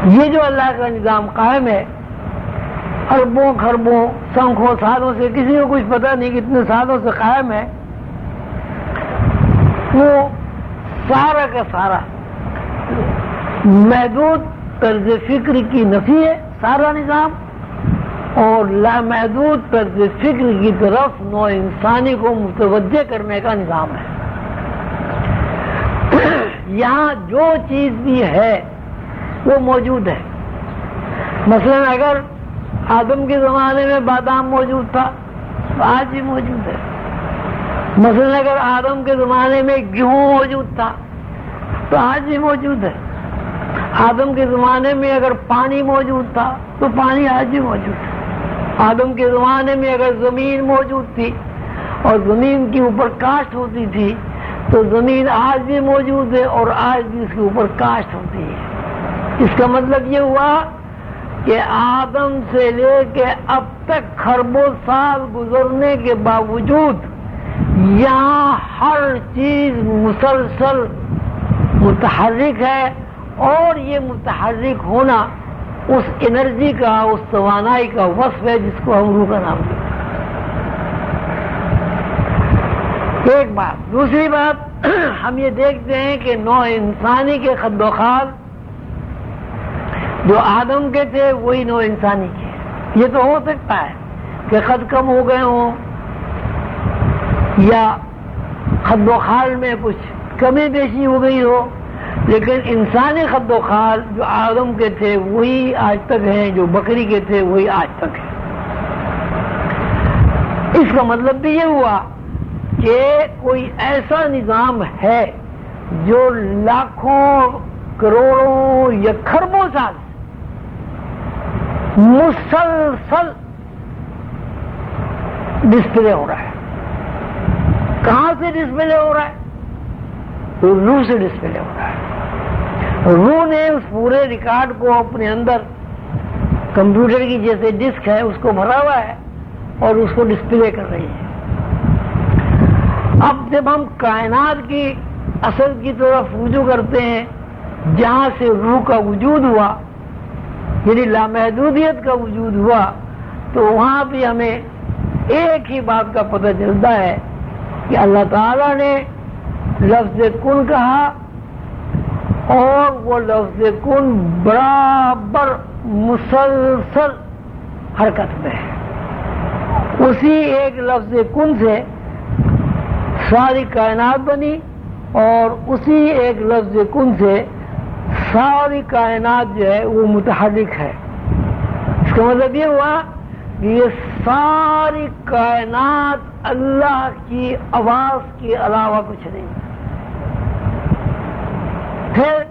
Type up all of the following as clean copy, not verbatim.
یہ جو اللہ کا نظام قائم ہے اربوں خربوں سنکھوں سالوں سے، کسی کو کچھ پتہ نہیں کتنے سالوں سے قائم ہے، وہ سارا کا سارا محدود طرز فکر کی نفی ہے سارا نظام، اور لامحدود طرز فکر کی طرف نو انسانی کو متوجہ کرنے کا نظام ہے۔ یہاں جو چیز بھی ہے وہ موجود ہے۔ مثلا اگر آدم کے زمانے میں بادام موجود تھا تو آج بھی موجود ہے۔ مثلا اگر آدم کے زمانے میں گیہوں موجود تھا تو آج بھی موجود ہے۔ آدم کے زمانے میں اگر پانی موجود تھا تو پانی آج بھی موجود ہے۔ آدم کے زمانے میں اگر زمین موجود تھی اور زمین کے اوپر کاشت ہوتی تھی تو زمین آج بھی موجود ہے اور آج بھی اس کے اوپر کاشت ہوتی ہے۔ اس کا مطلب یہ ہوا کہ آدم سے لے کے اب تک خربوں سال گزرنے کے باوجود یہاں ہر چیز مسلسل متحرک ہے، اور یہ متحرک ہونا اس انرجی کا، اس توانائی کا وصف ہے جس کو ہم روح کا نام دیتے ہیں۔ ایک بات۔ دوسری بات، ہم یہ دیکھتے ہیں کہ نوع انسانی کے خد و خال جو آدم کے تھے وہی نوع انسانی کے۔ یہ تو ہو سکتا ہے کہ خد کم ہو گئے ہوں یا خد و خال میں کچھ کمی بیشی ہو گئی ہو، لیکن انسانی خد و خال جو آدم کے تھے وہی آج تک ہیں، جو بکری کے تھے وہی آج تک ہیں۔ اس کا مطلب بھی یہ ہوا کہ کوئی ایسا نظام ہے جو لاکھوں کروڑوں یا کھربوں سال مسلسل ڈسپلے ہو رہا ہے۔ کہاں سے ڈسپلے ہو رہا ہے؟ تو روح سے ڈسپلے ہو رہا ہے۔ روح نے اس پورے ریکارڈ کو اپنے اندر کمپیوٹر کی جیسے ڈسک ہے اس کو بھرا ہوا ہے اور اس کو ڈسپلے کر رہی ہے۔ اب جب ہم کائنات کی اصل کی طرف رجوع کرتے ہیں جہاں سے روح کا وجود ہوا، یعنی لامحدودیت کا وجود ہوا، تو وہاں بھی ہمیں ایک ہی بات کا پتہ چلتا ہے کہ اللہ تعالیٰ نے لفظ کن کہا اور وہ لفظ کن برابر مسلسل حرکت میں ہے۔ اسی ایک لفظ کن سے ساری کائنات بنی اور اسی ایک لفظ کن سے ساری کائنات جو ہے وہ متحرک ہے۔ اس کا مطلب یہ ہوا کہ یہ ساری کائنات اللہ کی آواز کے علاوہ کچھ نہیں۔ پھر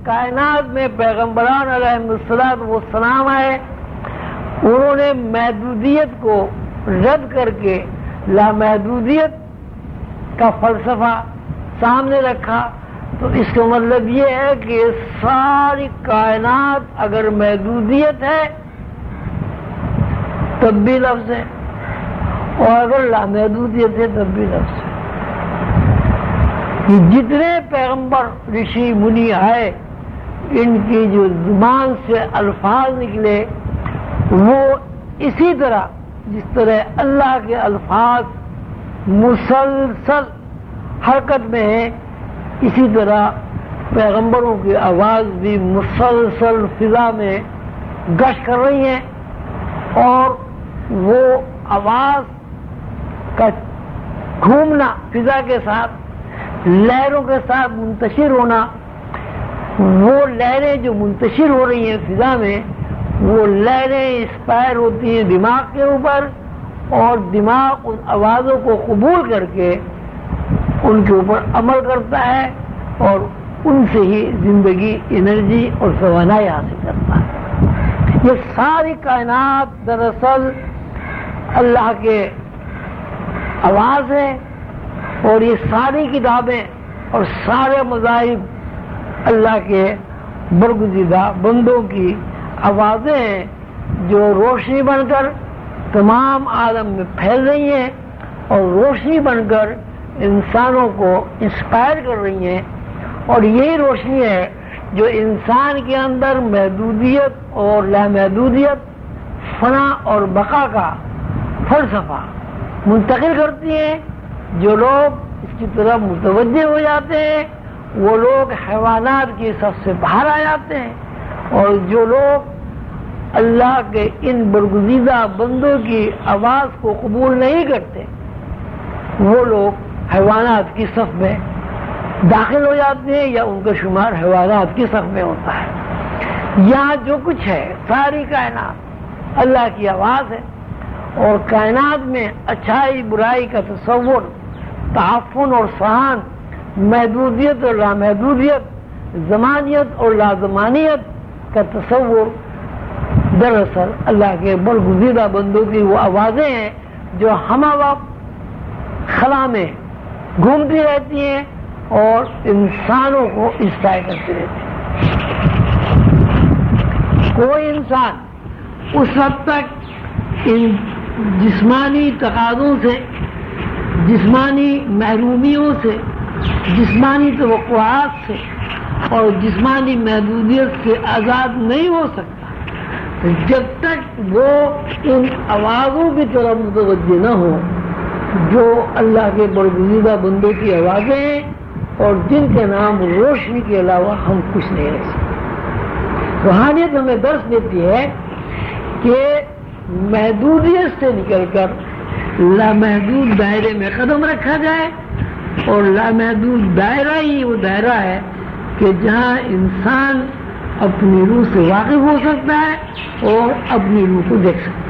کائنات میں پیغمبران علیہ السلام آئے، انہوں نے محدودیت کو رد کر کے لامحدودیت کا فلسفہ سامنے رکھا۔ تو اس کا مطلب یہ ہے کہ ساری کائنات اگر محدودیت ہے تب بھی لفظ ہے، اور اگر لامحدودیت ہے تب بھی لفظ ہے۔ جتنے پیغمبر رشی منی آئے ان کی جو زبان سے الفاظ نکلے وہ اسی طرح جس طرح اللہ کے الفاظ مسلسل حرکت میں ہیں، اسی طرح پیغمبروں کی آواز بھی مسلسل فضا میں گشت کر رہی ہیں، اور وہ آواز کا گھومنا فضا کے ساتھ لہروں کے ساتھ منتشر ہونا، وہ لہریں جو منتشر ہو رہی ہیں فضا میں، وہ لہریں اسپائر ہوتی ہیں دماغ کے اوپر، اور دماغ ان آوازوں کو قبول کر کے ان کے اوپر عمل کرتا ہے اور ان سے ہی زندگی، انرجی اور توانائی حاصل کرتا ہے۔ یہ ساری کائنات دراصل اللہ کے آواز ہے، اور یہ ساری کتابیں اور سارے مذاہب اللہ کے برگزیدہ بندوں کی آوازیں ہیں جو روشنی بن کر تمام عالم میں پھیل رہی ہیں اور روشنی بن کر انسانوں کو انسپائر کر رہی ہیں، اور یہی روشنی ہے جو انسان کے اندر محدودیت اور لامحدودیت، فنا اور بقا کا فلسفہ منتقل کرتی ہیں. جو لوگ اس کی طرف متوجہ ہو جاتے ہیں وہ لوگ حیوانات کی صف سے باہر آ جاتے ہیں، اور جو لوگ اللہ کے ان برگزیدہ بندوں کی آواز کو قبول نہیں کرتے وہ لوگ حیوانات کی صف میں داخل ہو جاتے ہیں، یا ان کا شمار حیوانات کی صف میں ہوتا ہے. یہاں جو کچھ ہے ساری کائنات اللہ کی آواز ہے، اور کائنات میں اچھائی برائی کا تصور، تعفن اور سہان، محدودیت اور لامحدودیت، زمانیت اور لازمانیت کا تصور دراصل اللہ کے برگزیدہ بندوں کی وہ آوازیں ہیں جو ہمہ وقت خلا میں گھومتی رہتی ہیں اور انسانوں کو اصلاح کرتی رہتی ہیں. کوئی انسان اس حد تک ان جسمانی تقاضوں سے، جسمانی محرومیوں سے، جسمانی توقعات سے اور جسمانی محدودیت سے آزاد نہیں ہو سکتا جب تک وہ ان آوازوں کی طرف متوجہ نہ ہو جو اللہ کے برگزیدہ بندوں کی آوازیں ہیں اور جن کے نام روشنی کے علاوہ ہم کچھ نہیں رہ سکتے. روحانیت ہمیں درس دیتی ہے کہ محدودیت سے نکل کر لامحدود دائرے میں قدم رکھا جائے، اور لامحدود دائرہ ہی وہ دائرہ ہے کہ جہاں انسان اپنی روح سے واقف ہو سکتا ہے اور اپنی روح کو دیکھ سکتا ہے.